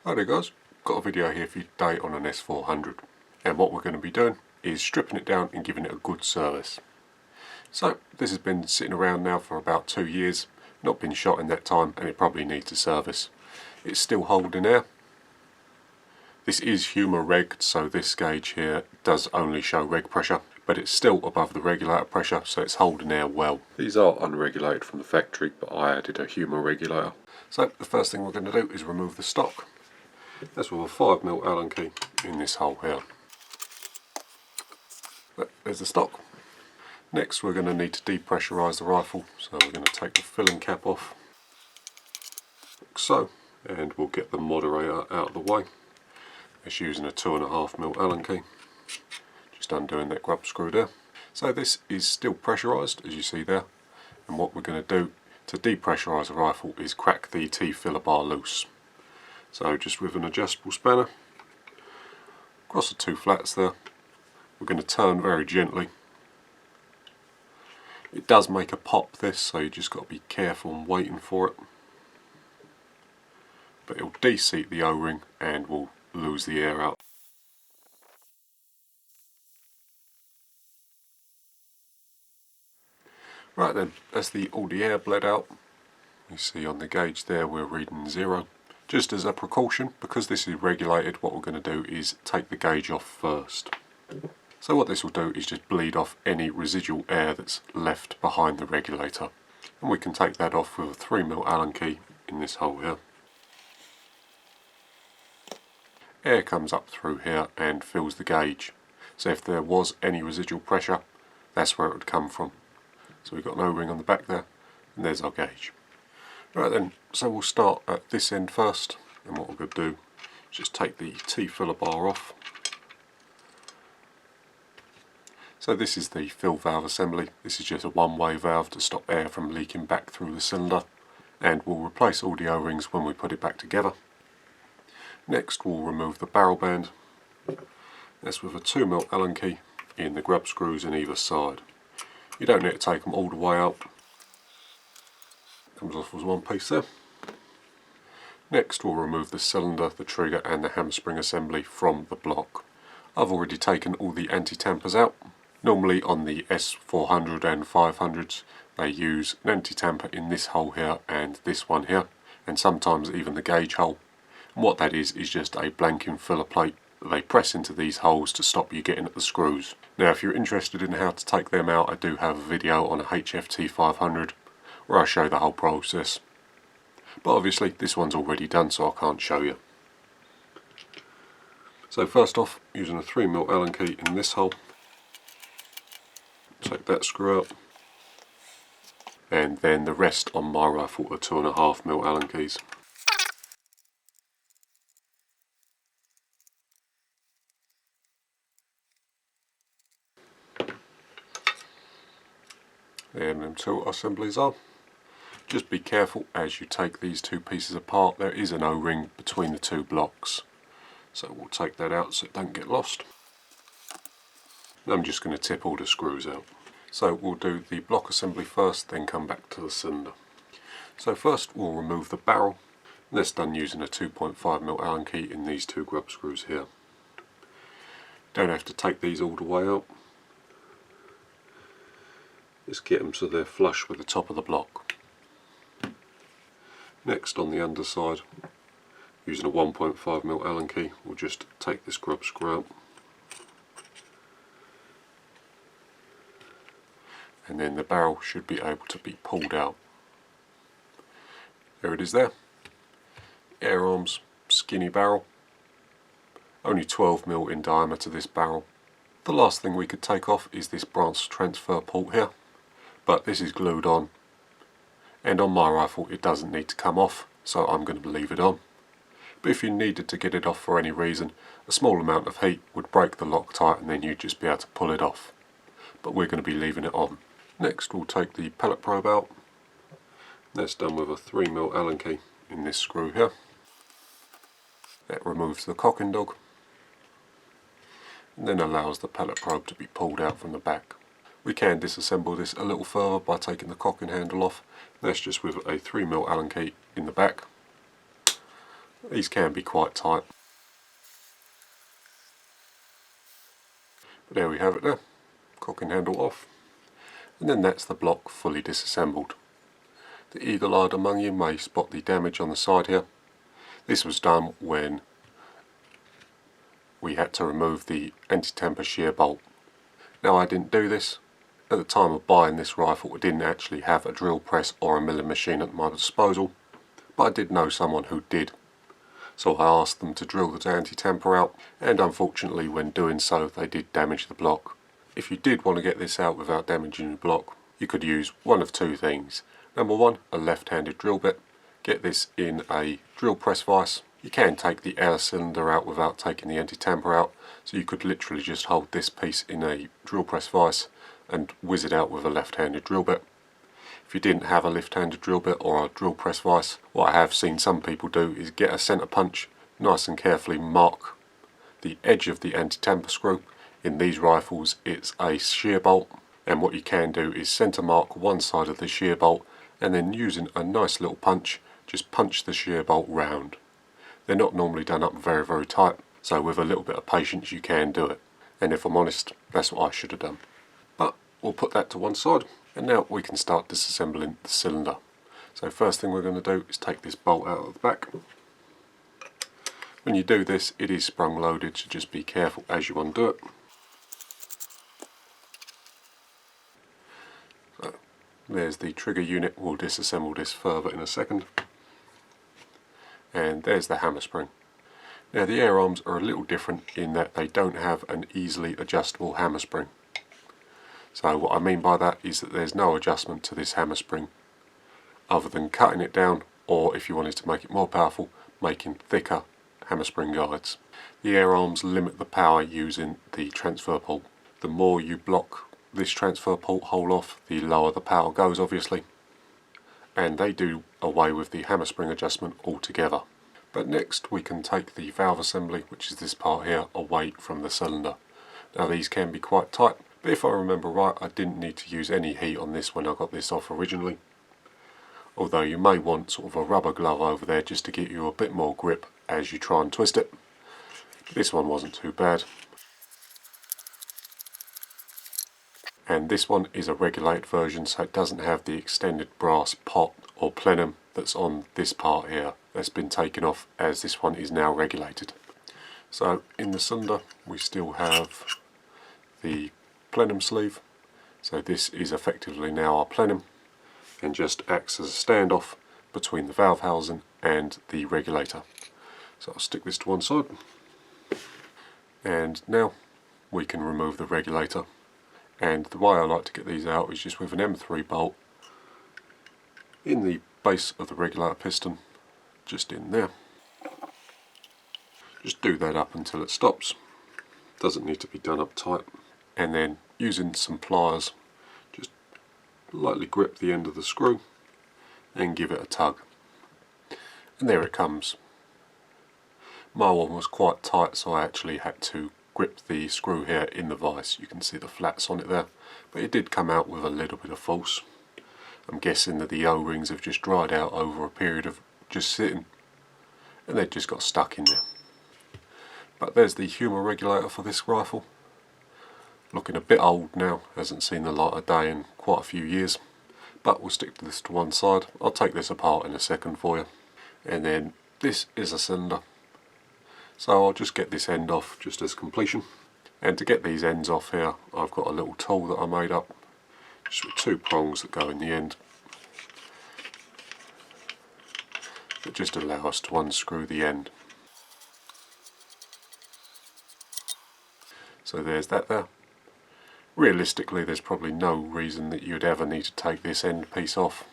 Hi there guys, got a video here for you today on an S400, and what we're going to be doing is stripping it down and giving it a good service. So this has been sitting around now for about 2 years, not been shot in that time, and it probably needs a service. It's still holding air. This is Huma regged, so this gauge here does only show reg pressure, but it's still above the regulator pressure, so it's holding air well. These are unregulated from the factory, but I added a Huma regulator. So the first thing we're going to do is remove the stock. That's with a 5mm Allen key in this hole here. There's the stock. Next we're going to need to depressurise the rifle, so we're going to take the filling cap off, like so, and we'll get the moderator out of the way. It's using a 2.5mm Allen key, just undoing that grub screw there. So this is still pressurised, as you see there, and what we're going to do to depressurise the rifle is crack the T-filler bar loose. So just with an adjustable spanner, across the two flats there, we're going to turn very gently. It does make a pop this, so you just got to be careful and waiting for it. But it'll de-seat the O-ring and we'll lose the air out. Right then, as all the air bled out, you see on the gauge there we're reading 0. Just as a precaution, because this is regulated, what we're going to do is take the gauge off first. So what this will do is just bleed off any residual air that's left behind the regulator. And we can take that off with a 3mm Allen key in this hole here. Air comes up through here and fills the gauge. So if there was any residual pressure, that's where it would come from. So we've got an O-ring on the back there, and there's our gauge. Right then, so we'll start at this end first, and what we're going to do is just take the T-filler bar off. So this is the fill valve assembly. This is just a one-way valve to stop air from leaking back through the cylinder, and we'll replace all the O-rings when we put it back together. Next we'll remove the barrel band. That's with a 2mm Allen key in the grub screws in either side. You don't need to take them all the way out. Comes off as one piece there. Next we'll remove the cylinder, the trigger and the hamspring assembly from the block. I've already taken all the anti-tampers out. Normally on the S400 and 500s they use an anti-tamper in this hole here and this one here, and sometimes even the gauge hole. And what that is just a blanking filler plate that they press into these holes to stop you getting at the screws. Now if you're interested in how to take them out, I do have a video on a HFT 500 where I show the whole process. But obviously this one's already done, so I can't show you. So first off, using a 3mm Allen key in this hole, take that screw out, and then the rest on my rifle are 2.5mm Allen keys. And them two assemblies are. Just be careful as you take these two pieces apart, there is an O-ring between the two blocks. So we'll take that out so it don't get lost. And I'm just going to tip all the screws out. So we'll do the block assembly first, then come back to the cylinder. So first we'll remove the barrel. And that's done using a 2.5mm Allen key in these two grub screws here. Don't have to take these all the way out. Just get them so they're flush with the top of the block. Next on the underside, using a 1.5mm Allen key, we'll just take this grub screw out. And then the barrel should be able to be pulled out. There it is there. Air arms, skinny barrel. Only 12mm in diameter this barrel. The last thing we could take off is this brass transfer port here, but this is glued on. And on my rifle it doesn't need to come off, so I'm going to leave it on. But if you needed to get it off for any reason, a small amount of heat would break the Loctite and then you'd just be able to pull it off. But we're going to be leaving it on. Next we'll take the pellet probe out. That's done with a 3mm Allen key in this screw here. That removes the cocking dog and then allows the pellet probe to be pulled out from the back. We can disassemble this a little further by taking the cocking handle off. That's just with a 3mm Allen key in the back. These can be quite tight. But there we have it there, cock and handle off. And then that's the block fully disassembled. The eagle-eyed among you may spot the damage on the side here. This was done when we had to remove the anti-tamper shear bolt. Now I didn't do this. At the time of buying this rifle I didn't actually have a drill press or a milling machine at my disposal, but I did know someone who did. So I asked them to drill the anti-tamper out, and unfortunately when doing so they did damage the block. If you did want to get this out without damaging the block, you could use one of two things. Number one, a left-handed drill bit. Get this in a drill press vise. You can take the air cylinder out without taking the anti-tamper out, so you could literally just hold this piece in a drill press vise and whiz it out with a left-handed drill bit. If you didn't have a left-handed drill bit or a drill press vise, what I have seen some people do is get a centre punch, nice and carefully mark the edge of the anti-tamper screw. In these rifles it's a shear bolt, and what you can do is centre mark one side of the shear bolt and then using a nice little punch just punch the shear bolt round. They're not normally done up very tight, so with a little bit of patience you can do it, and if I'm honest, that's what I should have done. But we'll put that to one side, and now we can start disassembling the cylinder. So first thing we're going to do is take this bolt out of the back. When you do this, it is sprung loaded, so just be careful as you undo it. So there's the trigger unit. We'll disassemble this further in a second. And there's the hammer spring. Now the air arms are a little different in that they don't have an easily adjustable hammer spring. So what I mean by that is that there's no adjustment to this hammer spring other than cutting it down, or if you wanted to make it more powerful, making thicker hammer spring guides. The air arms limit the power using the transfer port. The more you block this transfer port hole off, the lower the power goes obviously, and they do away with the hammer spring adjustment altogether. But next we can take the valve assembly, which is this part here, away from the cylinder. Now these can be quite tight, but if I remember right I didn't need to use any heat on this when I got this off originally. Although you may want sort of a rubber glove over there just to get you a bit more grip as you try and twist it. This one wasn't too bad. And this one is a regulated version, so it doesn't have the extended brass pot or plenum that's on this part here. That's been taken off as this one is now regulated. So in the cylinder we still have the plenum sleeve. So this is effectively now our plenum and just acts as a standoff between the valve housing and the regulator. So I'll stick this to one side, and now we can remove the regulator. And the way I like to get these out is just with an M3 bolt in the base of the regulator piston, just in there. Just do that up until it stops. Doesn't need to be done up tight. And then using some pliers, just lightly grip the end of the screw and give it a tug. And there it comes. My one was quite tight, so I actually had to grip the screw here in the vise. You can see the flats on it there, but it did come out with a little bit of force. I'm guessing that the O-rings have just dried out over a period of just sitting, and they just got stuck in there. But there's the Huma regulator for this rifle. Looking a bit old now, hasn't seen the light of day in quite a few years, but we'll stick this to one side. I'll take this apart in a second for you. And then this is a cylinder, so I'll just get this end off just as completion. And to get these ends off here, I've got a little tool that I made up, just with two prongs that go in the end, that just allow us to unscrew the end. So there's that there. Realistically there's probably no reason that you'd ever need to take this end piece off,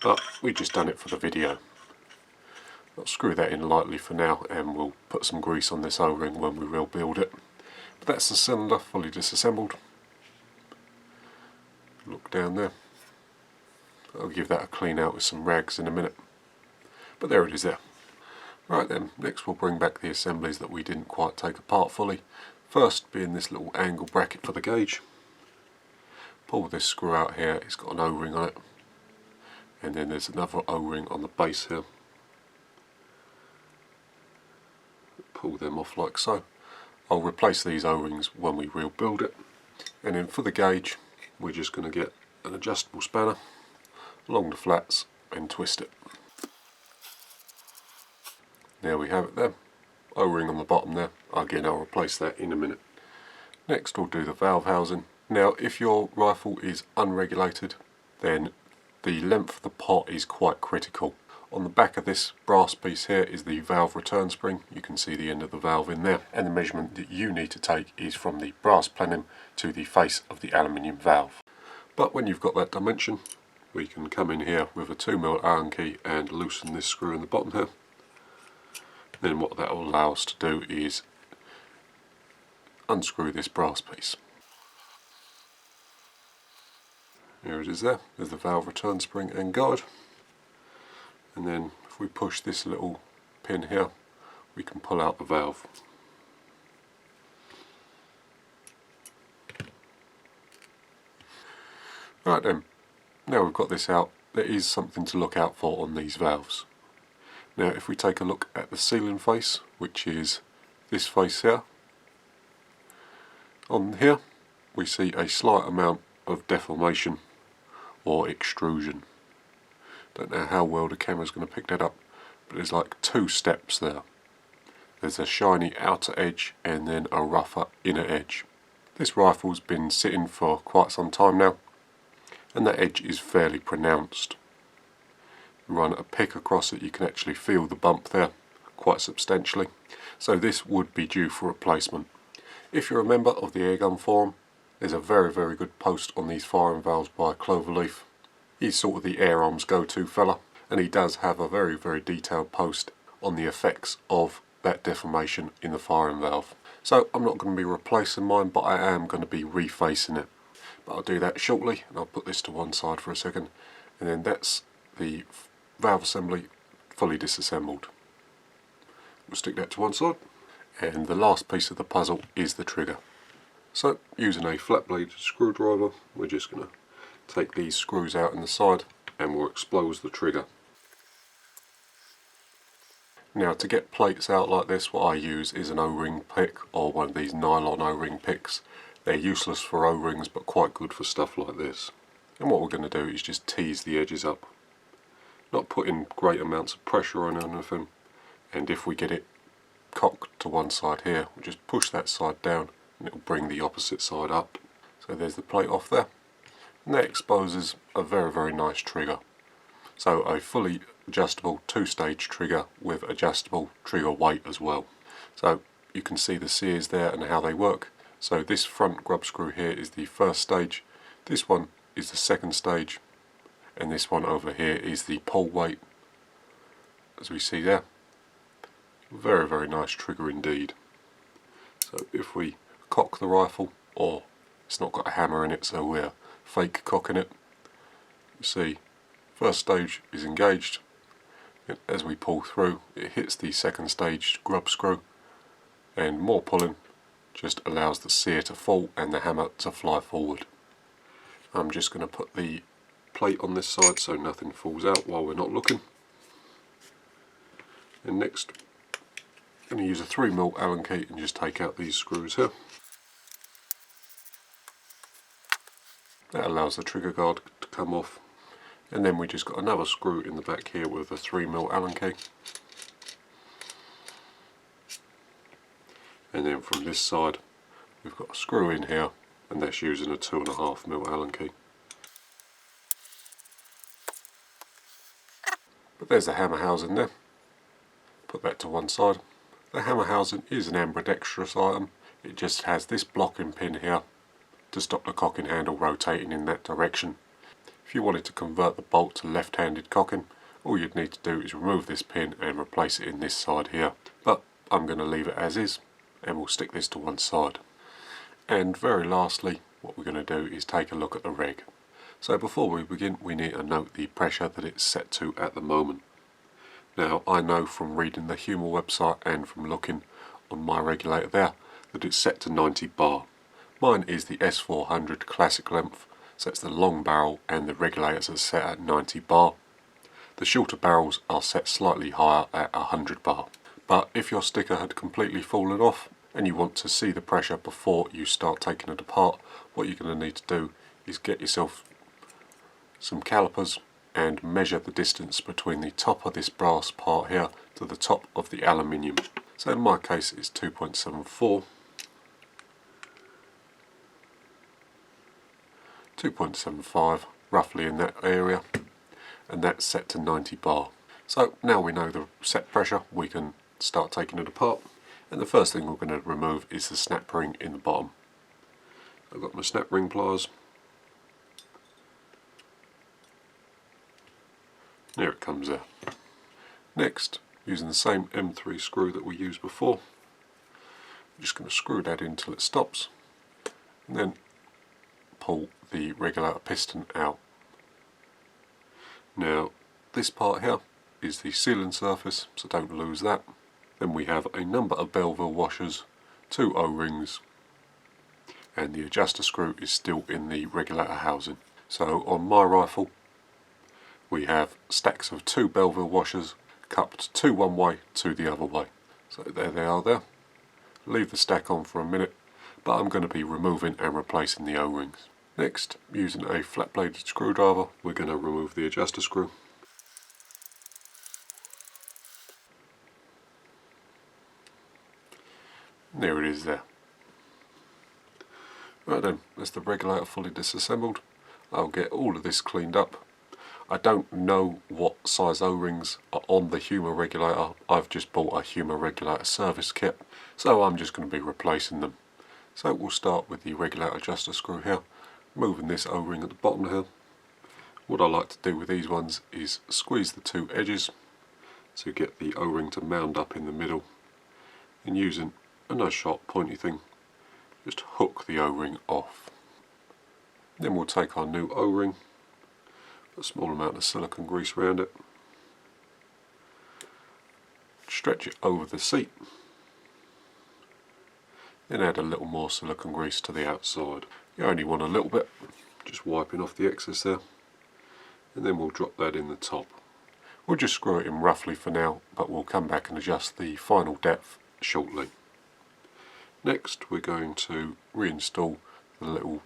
but we've just done it for the video. I'll screw that in lightly for now, and we'll put some grease on this O-ring when we rebuild it. But that's the cylinder fully disassembled. Look down there. I'll give that a clean out with some rags in a minute. But there it is there. Right then, next we'll bring back the assemblies that we didn't quite take apart fully. First being this little angle bracket for the gauge. Pull this screw out here, it's got an O-ring on it. And then there's another O-ring on the base here. pull them off like so. I'll replace these O-rings when we rebuild it. And then for the gauge, we're just going to get an adjustable spanner along the flats and twist it. There we have it there. O-ring on the bottom there. Again, I'll replace that in a minute. Next we'll do the valve housing. Now if your rifle is unregulated, then the length of the pot is quite critical. On the back of this brass piece here is the valve return spring. You can see the end of the valve in there. And the measurement that you need to take is from the brass plenum to the face of the aluminium valve. But when you've got that dimension, we can come in here with a 2mm Allen key and loosen this screw in the bottom here. Then what that will allow us to do is unscrew this brass piece. Here it is there. There's the valve return spring and guide. And then if we push this little pin here, we can pull out the valve. Right then, now we've got this out, there is something to look out for on these valves. Now if we take a look at the sealing face, which is this face here, on here we see a slight amount of deformation or extrusion. Don't know how well the camera's going to pick that up, but there's like two steps there. There's a shiny outer edge and then a rougher inner edge. This rifle's been sitting for quite some time now, and that edge is fairly pronounced. You run a pick across it, you can actually feel the bump there quite substantially. So this would be due for replacement. If you're a member of the Airgun forum, there's a very good post on these firing valves by Cloverleaf. He's sort of the air arms go-to fella, and he does have a very detailed post on the effects of that deformation in the firing valve. So I'm not going to be replacing mine, but I am going to be refacing it. But I'll do that shortly, and I'll put this to one side for a second, and then that's the valve assembly fully disassembled. We'll stick that to one side, and the last piece of the puzzle is the trigger. So using a flat bladed screwdriver, we're just going to take these screws out in the side and we'll expose the trigger. Now to get plates out like this, what I use is an O-ring pick or one of these nylon O-ring picks. They're useless for O-rings but quite good for stuff like this. And what we're going to do is just tease the edges up. Not putting great amounts of pressure on anything, and if we get it cocked to one side here, we'll just push that side down and it will bring the opposite side up. So there's the plate off there. And that exposes a very nice trigger. So a fully adjustable two-stage trigger with adjustable trigger weight as well. So you can see the sears there and how they work. So this front grub screw here is the first stage, this one is the second stage, and this one over here is the pull weight, as we see there. Very nice trigger indeed. So if we cock the rifle, or it's not got a hammer in it so we're fake cocking it, you see first stage is engaged, and as we pull through it hits the second stage grub screw, and more pulling just allows the sear to fall and the hammer to fly forward. I'm just going to put the plate on this side so nothing falls out while we're not looking. And next I'm going to use a 3mm Allen key and just take out these screws here. That allows the trigger guard to come off, and then we just got another screw in the back here with a 3mm Allen key. And then from this side we've got a screw in here, and that's using a 2.5mm Allen key. But there's the hammer housing there. Put that to one side. The hammer housing is an ambidextrous item. It just has this blocking pin here to stop the cocking handle rotating in that direction. If you wanted to convert the bolt to left-handed cocking, all you'd need to do is remove this pin and replace it in this side here. But I'm going to leave it as is, and we'll stick this to one side. And very lastly, what we're going to do is take a look at the reg. So before we begin, we need to note the pressure that it's set to at the moment. Now I know from reading the Huma website and from looking on my regulator there that it's set to 90 bar. Mine is the S400 classic length, so it's the long barrel, and the regulators are set at 90 bar. The shorter barrels are set slightly higher at 100 bar. But if your sticker had completely fallen off and you want to see the pressure before you start taking it apart, what you're going to need to do is get yourself some calipers and measure the distance between the top of this brass part here to the top of the aluminium. So in my case it's 2.74, 2.75, roughly in that area, and that's set to 90 bar. So now we know the set pressure, we can start taking it apart, and the first thing we're going to remove is the snap ring in the bottom. I've got my snap ring pliers. There it comes there. Next, using the same M3 screw that we used before, I'm just going to screw that in until it stops, and then pull the regulator piston out. Now this part here is the sealing surface, so don't lose that. Then we have a number of Belleville washers, 2 O-rings, and the adjuster screw is still in the regulator housing. So on my rifle we have stacks of 2 Belleville washers cupped 2 one way, 2 the other way. So there they are there. Leave the stack on for a minute, but I'm going to be removing and replacing the O-rings. Next, using a flat bladed screwdriver, we're going to remove the adjuster screw. There it is there. Right then, that's the regulator fully disassembled. I'll get all of this cleaned up. I don't know what size O-rings are on the Huma regulator. I've just bought a Huma regulator service kit, so I'm just going to be replacing them. So we'll start with the regulator adjuster screw here, moving this O-ring at the bottom here. What I like to do with these ones is squeeze the 2 edges to get the O-ring to mount up in the middle, and using a nice sharp pointy thing, just hook the O-ring off. Then we'll take our new O-ring, a small amount of silicone grease around it, stretch it over the seat, then add a little more silicone grease to the outside. You only want a little bit, just wiping off the excess there, and then we'll drop that in the top. We'll just screw it in roughly for now, but we'll come back and adjust the final depth shortly. Next we're going to reinstall the little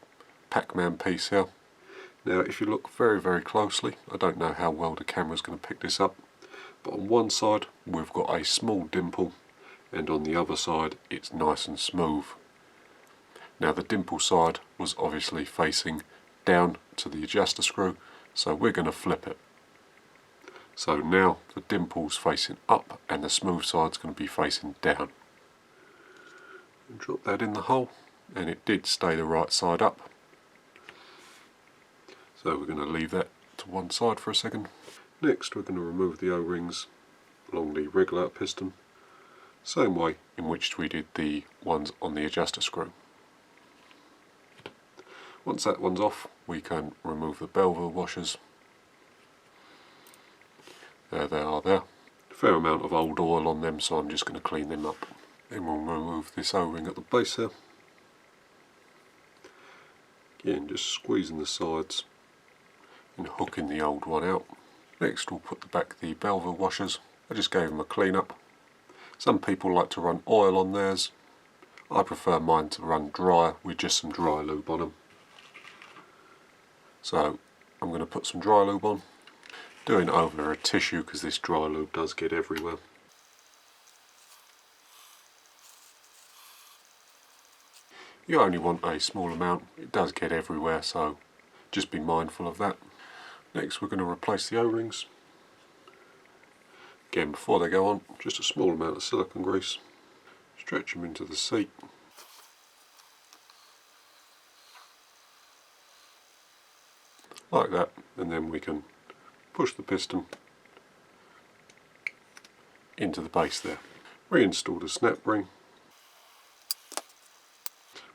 Pac-Man piece here. Now if you look very closely, I don't know how well the camera's going to pick this up, but on one side we've got a small dimple, and on the other side it's nice and smooth. Now the dimple side was obviously facing down to the adjuster screw, so we're going to flip it. So now the dimple's facing up and the smooth side's going to be facing down. And drop that in the hole, and it did stay the right side up. So we're going to leave that to one side for a second. Next we're going to remove the O-rings along the regulator piston, same way in which we did the ones on the adjuster screw. Once that one's off, we can remove the Belleville washers. There they are there. A fair amount of old oil on them, so I'm just going to clean them up. Then we'll remove this O-ring at the base here. Again, just squeezing the sides and hooking the old one out. Next we'll put back the Belleville washers. I just gave them a clean up. Some people like to run oil on theirs. I prefer mine to run dry with just some dry lube on them. So I'm going to put some dry lube on. Doing it over a tissue because this dry lube does get everywhere. You only want a small amount, it does get everywhere, so just be mindful of that. Next we're going to replace the O-rings. Again, before they go on, just a small amount of silicone grease. Stretch them into the seat. Like that, and then we can push the piston into the base there. Reinstall the snap ring,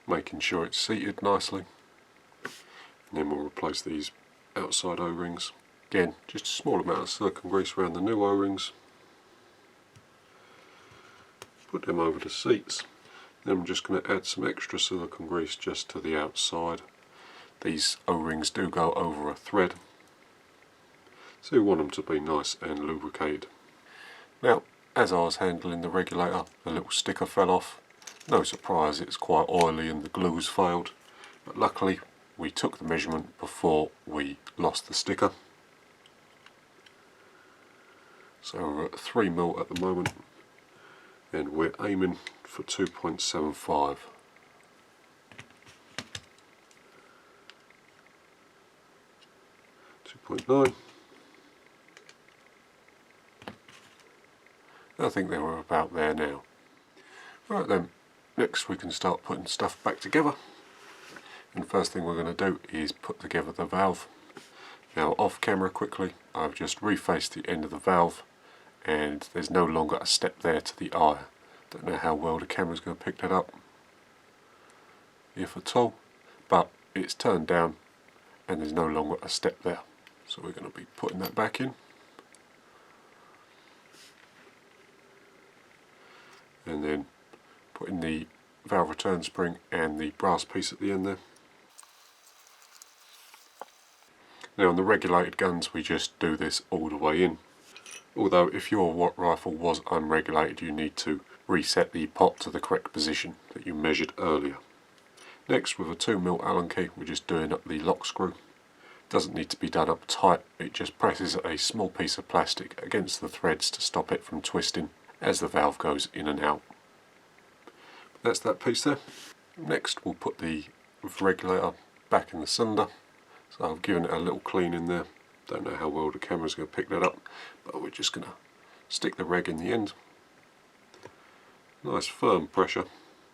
making sure it's seated nicely, and then we'll replace these outside O-rings. Again, just a small amount of silicone grease around the new O-rings. Put them over the seats. Then I'm just going to add some extra silicone grease just to the outside. These O-rings do go over a thread, so you want them to be nice and lubricated. Now, as I was handling the regulator, the little sticker fell off. No surprise, it's quite oily and the glue's failed, but luckily we took the measurement before we lost the sticker. So we're at 3mm at the moment, and we're aiming for 2.75. 2.9. I think they were about there now. Right then, next we can start putting stuff back together. And the first thing we're going to do is put together the valve. Now off camera quickly, I've just refaced the end of the valve and there's no longer a step there to the eye. Don't know how well the camera's going to pick that up, if at all, but it's turned down and there's no longer a step there. So we're going to be putting that back in. And then putting the valve return spring and the brass piece at the end there. Now on the regulated guns we just do this all the way in. Although if your rifle was unregulated you need to reset the pot to the correct position that you measured earlier. Next, with a 2mm Allen key, we're just doing up the lock screw. Doesn't need to be done up tight, it just presses a small piece of plastic against the threads to stop it from twisting as the valve goes in and out. That's that piece there. Next we'll put the regulator back in the cylinder. So I've given it a little clean in there. Don't know how well the camera's going to pick that up, but we're just going to stick the reg in the end. Nice firm pressure,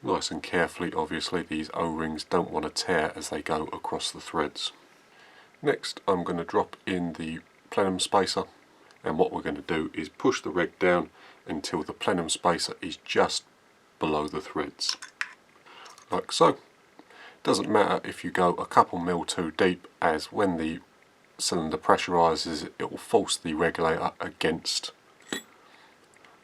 nice and carefully. Obviously these O-rings don't want to tear as they go across the threads. Next I'm going to drop in the plenum spacer, and what we're going to do is push the reg down until the plenum spacer is just below the threads, like so. Doesn't matter if you go a couple mil too deep, as when the cylinder pressurizes it will force the regulator against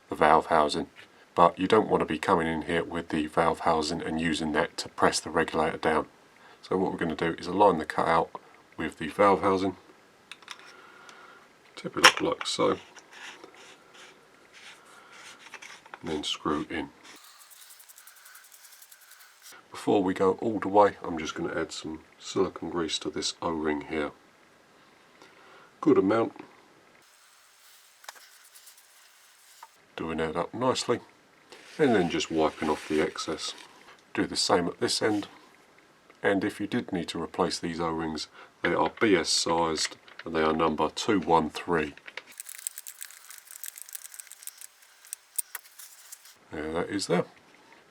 the valve housing, but you don't want to be coming in here with the valve housing and using that to press the regulator down. So what we're going to do is align the cutout with the valve housing, tip it up like so, and then screw in. Before we go all the way, I'm just going to add some silicone grease to this O-ring here. Good amount. Doing that up nicely, and then just wiping off the excess. Do the same at this end, and if you did need to replace these O-rings, they are BS sized and they are number 213. There that is there.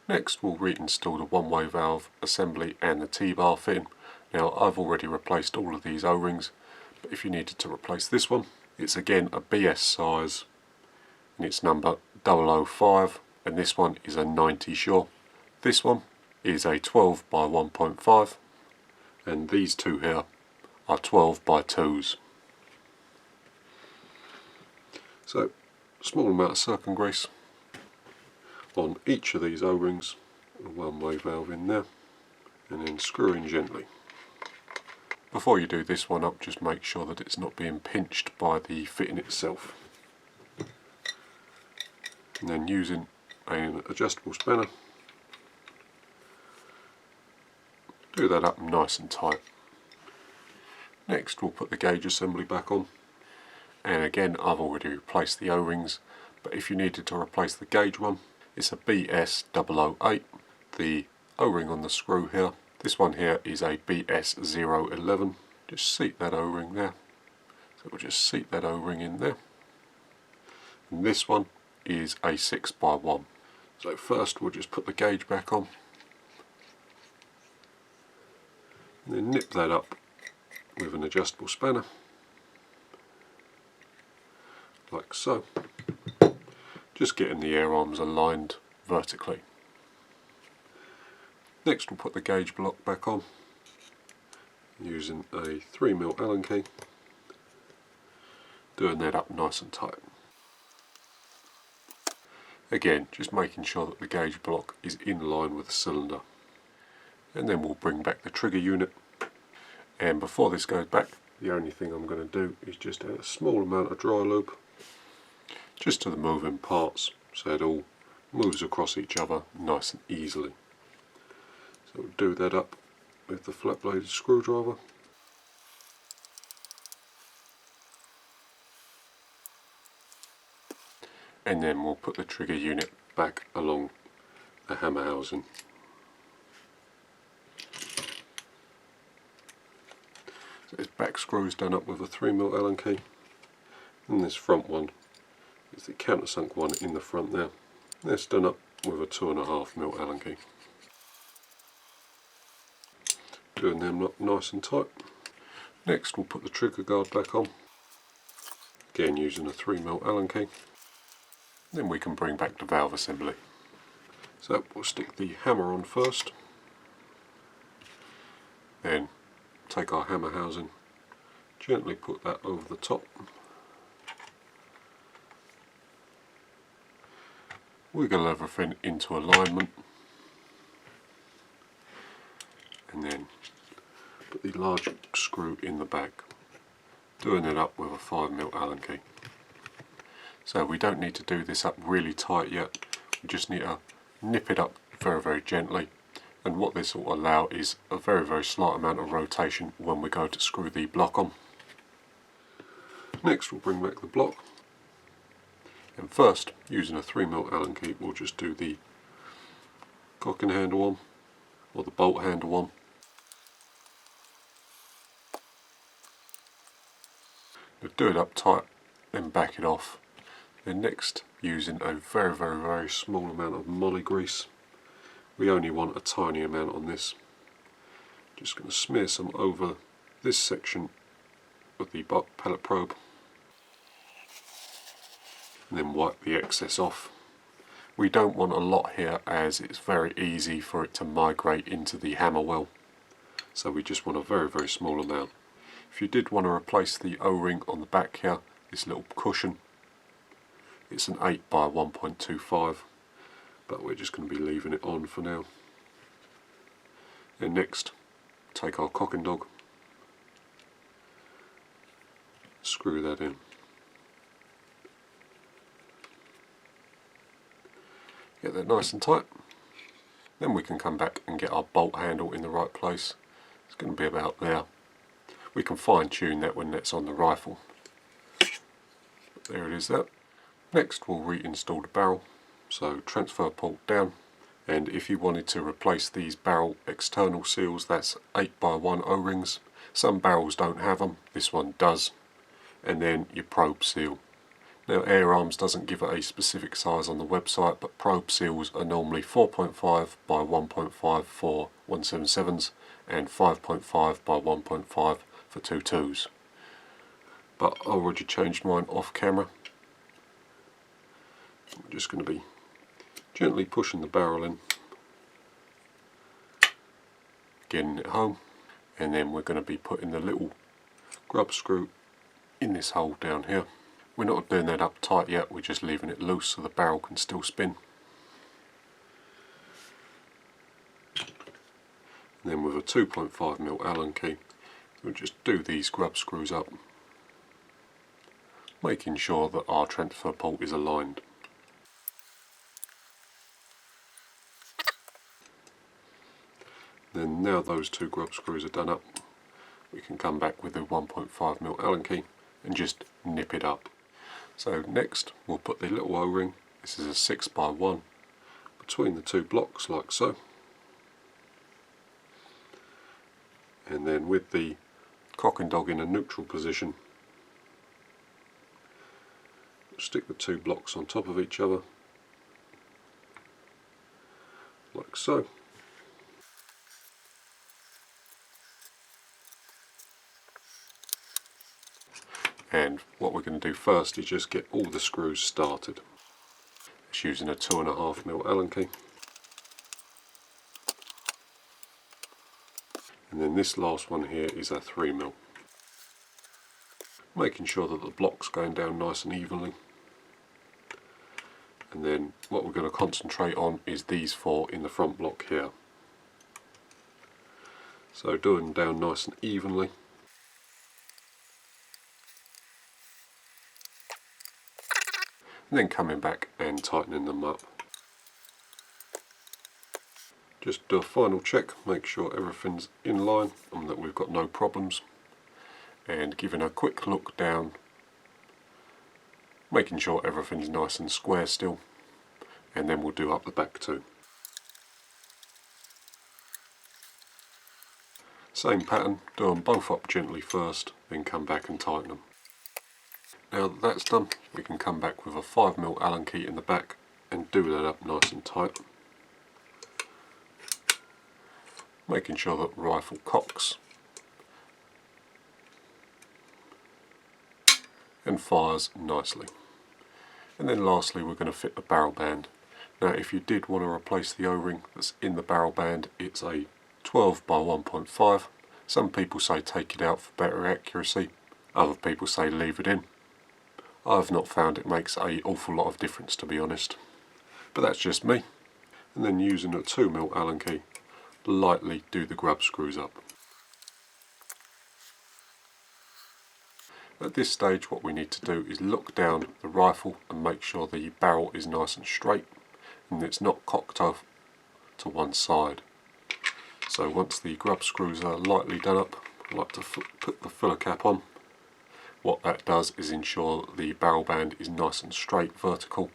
Next we'll reinstall the one-way valve assembly and the T-bar fitting. Now I've already replaced all of these O-rings, but if you needed to replace this one, it's again a BS size and it's number 005, and this one is a 90 Shaw. This one is a 12 by 1.5 and these two here are 12 by 2s. So small amount of silicone grease on each of these O-rings, a one-way valve in there, and then screw in gently. Before you do this one up, just make sure that it's not being pinched by the fitting itself. And then using an adjustable spanner, do that up nice and tight. Next we'll put the gauge assembly back on, and again I've already replaced the O-rings, but if you needed to replace the gauge one, it's a BS008. The O-ring on the screw here, this one here is a BS011. Just seat that O-ring there. So we'll just seat that O-ring in there. And this one is a 6 by 1. So first we'll just put the gauge back on, and then nip that up with an adjustable spanner, like so. Just getting the air arms aligned vertically. Next we'll put the gauge block back on using a 3mm Allen key, doing that up nice and tight. Again, just making sure that the gauge block is in line with the cylinder. And then we'll bring back the trigger unit, and before this goes back, the only thing I'm going to do is just add a small amount of dry lube just to the moving parts, so it all moves across each other nice and easily. So we'll do that up with the flat bladed screwdriver. And then we'll put the trigger unit back along the hammer housing. So this back screw is done up with a 3mm Allen key, and this front one is the countersunk one in the front there. That's done up with a 2.5mm Allen key. Doing them up nice and tight. Next we'll put the trigger guard back on, again using a 3mm Allen key. Then we can bring back the valve assembly. So we'll stick the hammer on first, then take our hammer housing, gently put that over the top. Wiggle everything into alignment, and then put the large screw in the back, doing it up with a 5mm Allen key. So we don't need to do this up really tight yet, we just need to nip it up very gently, and what this will allow is a very slight amount of rotation when we go to screw the block on. Next we'll bring back the block, and first using a 3mm Allen key we'll just do the cocking handle on, or the bolt handle on. We'll do it up tight, then back it off. Then next, using a very small amount of moly grease, we only want a tiny amount on this. Just going to smear some over this section of the pellet probe, and then wipe the excess off. We don't want a lot here, as it's very easy for it to migrate into the hammer well, so we just want a very small amount. If you did want to replace the O-ring on the back here, this little cushion, it's an 8 by 1.25, but we're just going to be leaving it on for now. And next, take our cocking dog, screw that in. Get that nice and tight. Then we can come back and get our bolt handle in the right place. It's going to be about there. We can fine tune that when that's on the rifle. But there it is there. Next we'll reinstall the barrel, so transfer port down, and if you wanted to replace these barrel external seals, that's 8 by 1 O-rings. Some barrels don't have them, this one does. And then your probe seal. Now Air Arms doesn't give it a specific size on the website, but probe seals are normally 4.5 by 1.5 for 177s and 5.5 by 1.5 for 22s. But I already changed mine off camera. I'm just going to be gently pushing the barrel in, getting it home, and then we're going to be putting the little grub screw in this hole down here. We're not doing that up tight yet, we're just leaving it loose so the barrel can still spin. And then with a 2.5mm Allen key, we'll just do these grub screws up, making sure that our transfer port is aligned. Then now those two grub screws are done up, we can come back with a 1.5mm Allen key and just nip it up. So next we'll put the little O-ring, this is a 6 by 1, between the two blocks like so. And then with the cocking dog in a neutral position, stick the two blocks on top of each other, like so. And what we're going to do first is just get all the screws started. It's using a 2.5mm Allen key. And then this last one here is a 3mm. Making sure that the block's going down nice and evenly. And then what we're going to concentrate on is these four in the front block here. So doing them down nice and evenly. and then coming back and tightening them up. Just do a final check, make sure everything's in line and that we've got no problems, and giving a quick look down, making sure everything's nice and square still, and then we'll do up the back too. Same pattern, do them both up gently first, then come back and tighten them. Now that that's done, we can come back with a 5mm Allen key in the back and do that up nice and tight. Making sure that the rifle cocks and fires nicely. And then lastly we're going to fit the barrel band. Now if you did want to replace the O-ring that's in the barrel band, it's a 12 by 1.5. Some people say take it out for better accuracy, other people say leave it in. I've not found it makes an awful lot of difference, to be honest. But that's just me. And then using a 2mm Allen key, lightly do the grub screws up. At this stage what we need to do is look down the rifle and make sure the barrel is nice and straight and it's not cocked off to one side. So once the grub screws are lightly done up, I like to put the filler cap on. What that does is ensure the barrel band is nice and straight, vertical.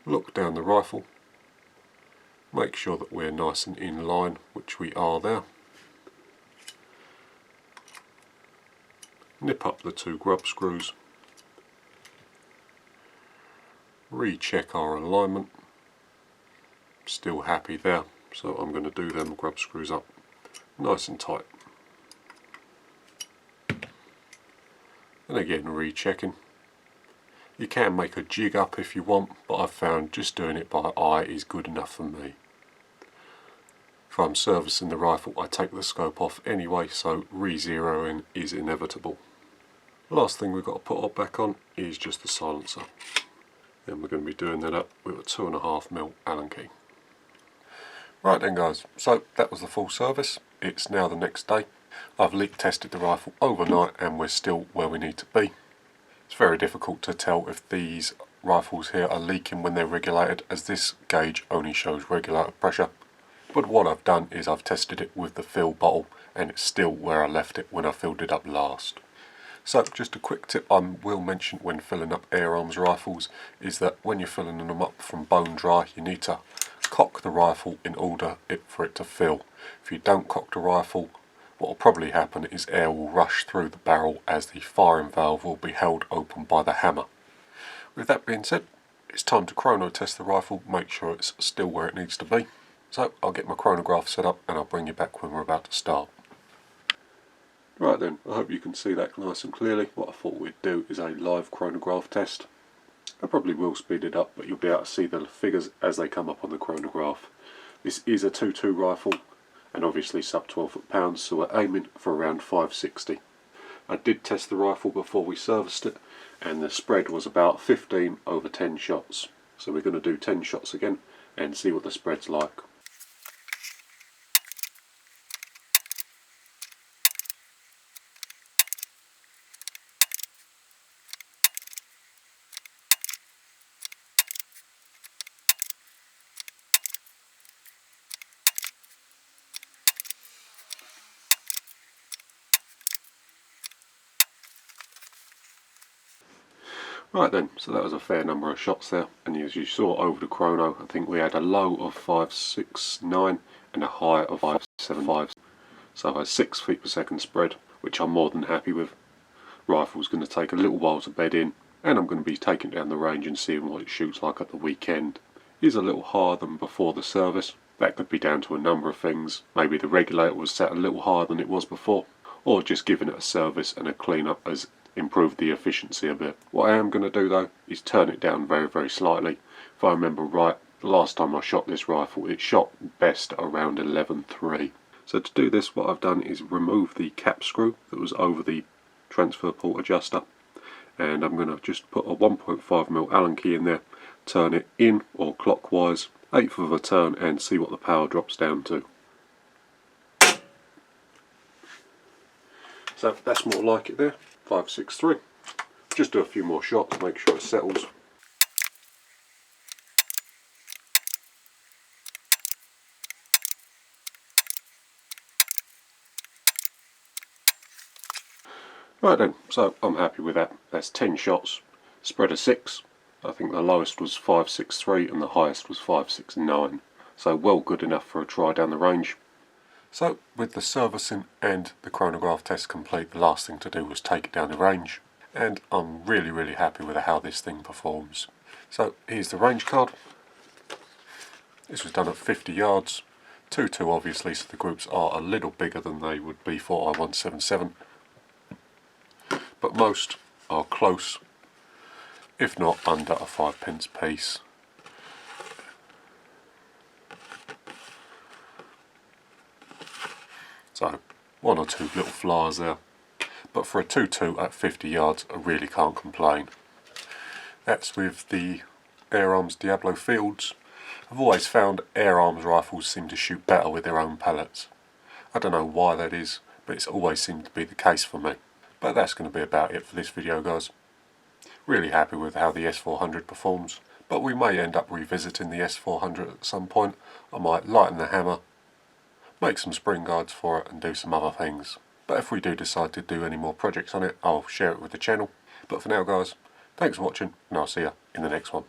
Look down the rifle, make sure that we're nice and in line, which we are there. Nip up the two grub screws, recheck our alignment, still happy there, so I'm going to do them grub screws up nice and tight. And again rechecking. You can make a jig up if you want, but I've found just doing it by eye is good enough for me. If I'm servicing the rifle I take the scope off anyway, so re-zeroing is inevitable. Last thing we've got to put back on is just the silencer. And we're going to be doing that up with a 2.5mm Allen key. Right then guys, so that was the full service. It's now the next day. I've leak tested the rifle overnight and we're still where we need to be. It's very difficult to tell if these rifles here are leaking when they're regulated, as this gauge only shows regulator pressure. But what I've done is I've tested it with the fill bottle and it's still where I left it when I filled it up last. So just a quick tip I will mention when filling up air arms rifles is that when you're filling them up from bone dry, you need to cock the rifle in order for it to fill. If you don't cock the rifle, what will probably happen is air will rush through the barrel as the firing valve will be held open by the hammer. With that being said, it's time to chrono test the rifle, make sure it's still where it needs to be. So I'll get my chronograph set up and I'll bring you back when we're about to start. Right then, I hope you can see that nice and clearly. What I thought we'd do is a live chronograph test. I probably will speed it up, but you'll be able to see the figures as they come up on the chronograph. This is a 2.2 rifle and obviously sub 12 foot-pounds, so we're aiming for around 560. I did test the rifle before we serviced it and the spread was about 15 over 10 shots. So we're going to do 10 shots again and see what the spread's like. Right then, so that was a fair number of shots there, and as you saw over the chrono, I think we had a low of 569 and a high of 575, so a 6 feet per second spread, which I'm more than happy with. Rifle's going to take a little while to bed in, and I'm going to be taking it down the range and seeing what it shoots like at the weekend. It is a little higher than before the service. That could be down to a number of things. Maybe the regulator was set a little higher than it was before, or just giving it a service and a clean up has improved the efficiency a bit. What I am going to do though is turn it down very, very slightly. If I remember right, the last time I shot this rifle it shot best around 11.3. So to do this, what I've done is remove the cap screw that was over the transfer port adjuster, and I'm going to just put a 1.5mm Allen key in there, turn it in or clockwise, 1/8 of a turn, and see what the power drops down to. So that's more like it there, 563. Just do a few more shots, make sure it settles. Right then, so I'm happy with that. That's 10 shots, spread of 6. I think the lowest was 563 and the highest was 569. So well good enough for a try down the range. So with the servicing and the chronograph test complete, the last thing to do was take it down the range. And I'm really happy with how this thing performs. So here's the range card. This was done at 50 yards. 2-2 obviously, so the groups are a little bigger than they would be for I-177. But most are close, if not under a 5p piece. So, 1 or 2 little flyers there. But for a 2-2 at 50 yards, I really can't complain. That's with the Air Arms Diablo Fields. I've always found Air Arms rifles seem to shoot better with their own pellets. I don't know why that is, but it's always seemed to be the case for me. But that's going to be about it for this video, guys. Really happy with how the S400 performs, but we may end up revisiting the S400 at some point. I might lighten the hammer, make some spring guards for it and do some other things. But if we do decide to do any more projects on it, I'll share it with the channel. But for now, guys, thanks for watching and I'll see you in the next one.